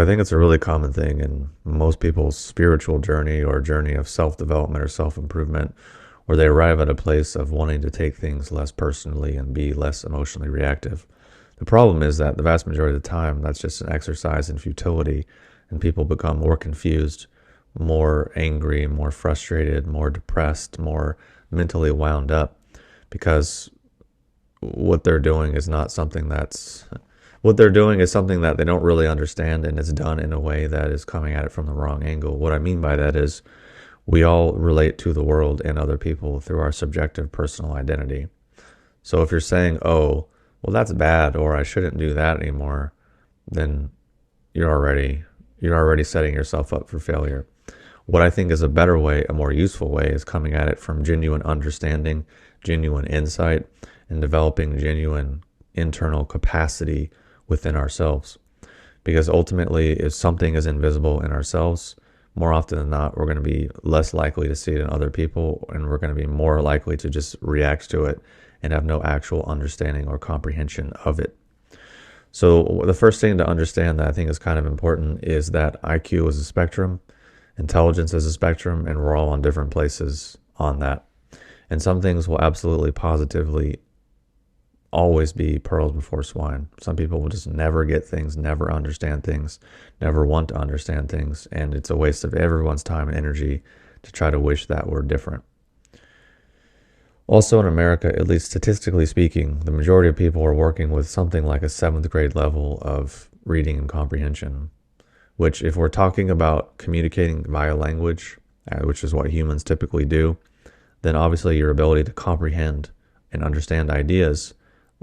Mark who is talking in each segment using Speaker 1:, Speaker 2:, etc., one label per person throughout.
Speaker 1: I think it's a really common thing in most people's spiritual journey or journey of self-development or self-improvement, where they arrive at a place of wanting to take things less personally and be less emotionally reactive. The problem is that the vast majority of the time, that's just an exercise in futility, and people become more confused, more angry, more frustrated, more depressed, more mentally wound up, because what they're doing is not something that's what they're doing is something that they don't really understand, and it's done in a way that is coming at it from the wrong angle. What I mean by that is we all relate to the world and other people through our subjective personal identity. So if you're saying, oh, well, that's bad, or I shouldn't do that anymore, then you're already setting yourself up for failure. What I think is a better way, a more useful way, is coming at it from genuine understanding, genuine insight, and developing genuine internal capacity within ourselves. Because ultimately, if something is invisible in ourselves, more often than not, we're going to be less likely to see it in other people, and we're going to be more likely to just react to it and have no actual understanding or comprehension of it. So the first thing to understand that I think is kind of important is that IQ is a spectrum, intelligence is a spectrum, and we're all on different places on that. And some things will absolutely positively always be pearls before swine. Some people will just never get things, never understand things, never want to understand things, and it's a waste of everyone's time and energy to try to wish that we're different. Also in America, at least statistically speaking, the majority of people are working with something like a 7th grade level of reading and comprehension, which if we're talking about communicating via language, which is what humans typically do, then obviously your ability to comprehend and understand ideas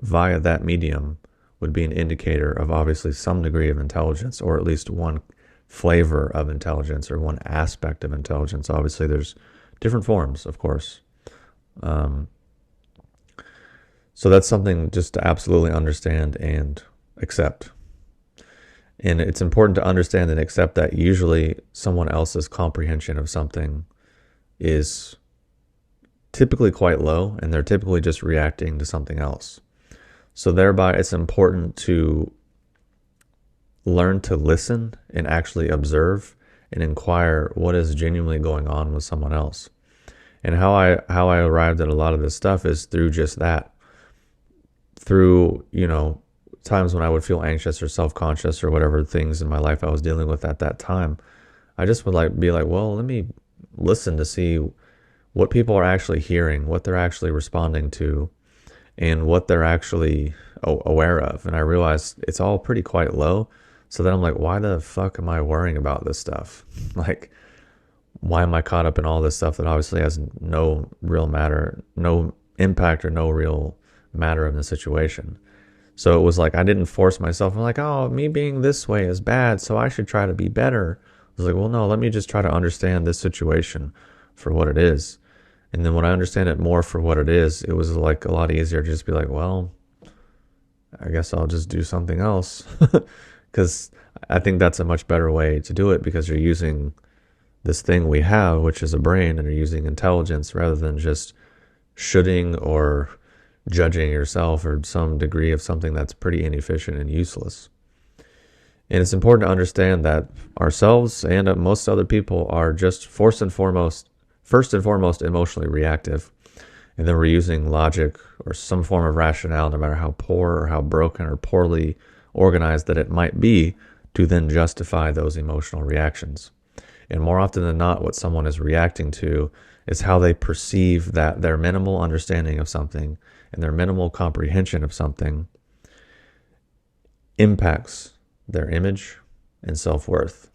Speaker 1: via that medium would be an indicator of obviously some degree of intelligence, or at least one flavor of intelligence or one aspect of intelligence. Obviously, there's different forms, of course. So that's something just to absolutely understand and accept. And it's important to understand and accept that usually someone else's comprehension of something is typically quite low, and they're typically just reacting to something else. So thereby, it's important to learn to listen and actually observe and inquire what is genuinely going on with someone else. And how I arrived at a lot of this stuff is through just that. Through, times when I would feel anxious or self-conscious or whatever things in my life I was dealing with at that time, I just would be like, well, let me listen to see what people are actually hearing, what they're actually responding to, and what they're actually aware of. And I realized it's all pretty quite low. So then I'm like, why the fuck am I worrying about this stuff? Like, why am I caught up in all this stuff that obviously has no real matter, no impact or no real matter in the situation? So it was like, I didn't force myself. I'm like, oh, me being this way is bad, so I should try to be better. I was like, well, no, let me just try to understand this situation for what it is. And then when I understand it more for what it is, it was like a lot easier to just be like, well, I guess I'll just do something else. Because I think that's a much better way to do it, because you're using this thing we have, which is a brain, and you're using intelligence rather than just shoulding or judging yourself or some degree of something that's pretty inefficient and useless. And it's important to understand that ourselves and most other people are just first and foremost emotionally reactive, and then we're using logic or some form of rationale, no matter how poor or how broken or poorly organized that it might be, to then justify those emotional reactions. And more often than not, what someone is reacting to is how they perceive that their minimal understanding of something and their minimal comprehension of something impacts their image and self-worth.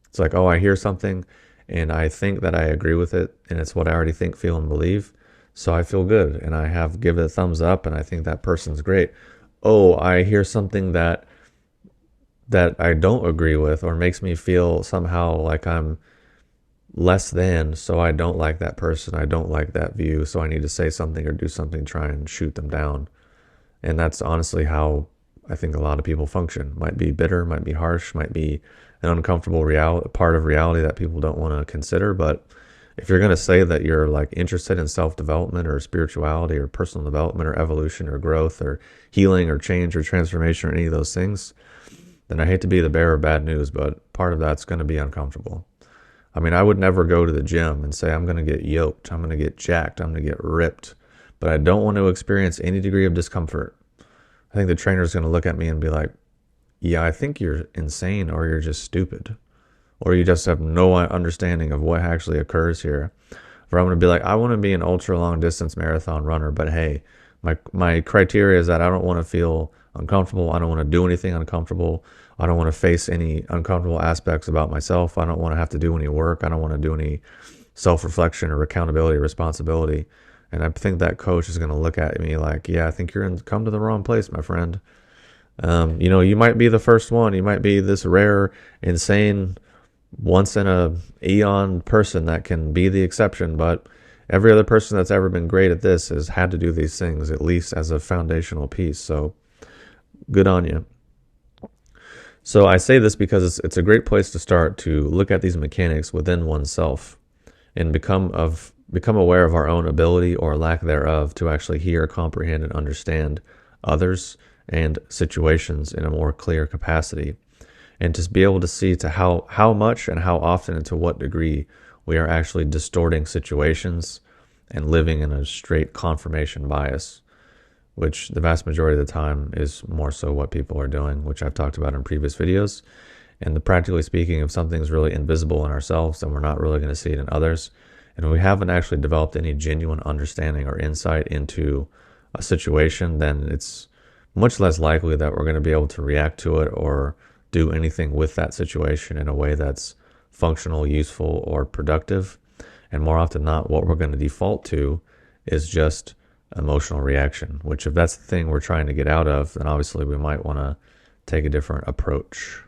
Speaker 1: It's like, oh, I hear something and I think that I agree with it, and it's what I already think, feel, and believe, so I feel good, and I give it a thumbs up, and I think that person's great. Oh, I hear something that I don't agree with, or makes me feel somehow like I'm less than, so I don't like that person, I don't like that view, so I need to say something or do something, try and shoot them down. And that's honestly how I think a lot of people function. Might be bitter, might be harsh, might be an uncomfortable part of reality that people don't want to consider. But if you're going to say that you're like interested in self-development or spirituality or personal development or evolution or growth or healing or change or transformation or any of those things, then I hate to be the bearer of bad news, but part of that's going to be uncomfortable. I mean, I would never go to the gym and say, I'm going to get yoked, I'm going to get jacked, I'm going to get ripped, but I don't want to experience any degree of discomfort. I think the trainer's going to look at me and be like, yeah, I think you're insane, or you're just stupid, or you just have no understanding of what actually occurs here. Or I'm going to be like, I want to be an ultra long distance marathon runner, but hey, my criteria is that I don't want to feel uncomfortable. I don't want to do anything uncomfortable. I don't want to face any uncomfortable aspects about myself. I don't want to have to do any work. I don't want to do any self-reflection or accountability or responsibility. And I think that coach is going to look at me like, yeah, I think come to the wrong place, my friend. You might be the first one. You might be this rare, insane, once in a eon person that can be the exception, but every other person that's ever been great at this has had to do these things, at least as a foundational piece. So good on you. So I say this because it's a great place to start to look at these mechanics within oneself and become aware of our own ability or lack thereof to actually hear, comprehend, and understand others and situations in a more clear capacity, and to be able to see to how much and how often and to what degree we are actually distorting situations and living in a straight confirmation bias, which the vast majority of the time is more so what people are doing, which I've talked about in previous videos. And practically speaking, if something's really invisible in ourselves, then we're not really going to see it in others. And if we haven't actually developed any genuine understanding or insight into a situation, then it's much less likely that we're going to be able to react to it or do anything with that situation in a way that's functional, useful, or productive. And more often than not, what we're going to default to is just emotional reaction, which if that's the thing we're trying to get out of, then obviously we might want to take a different approach.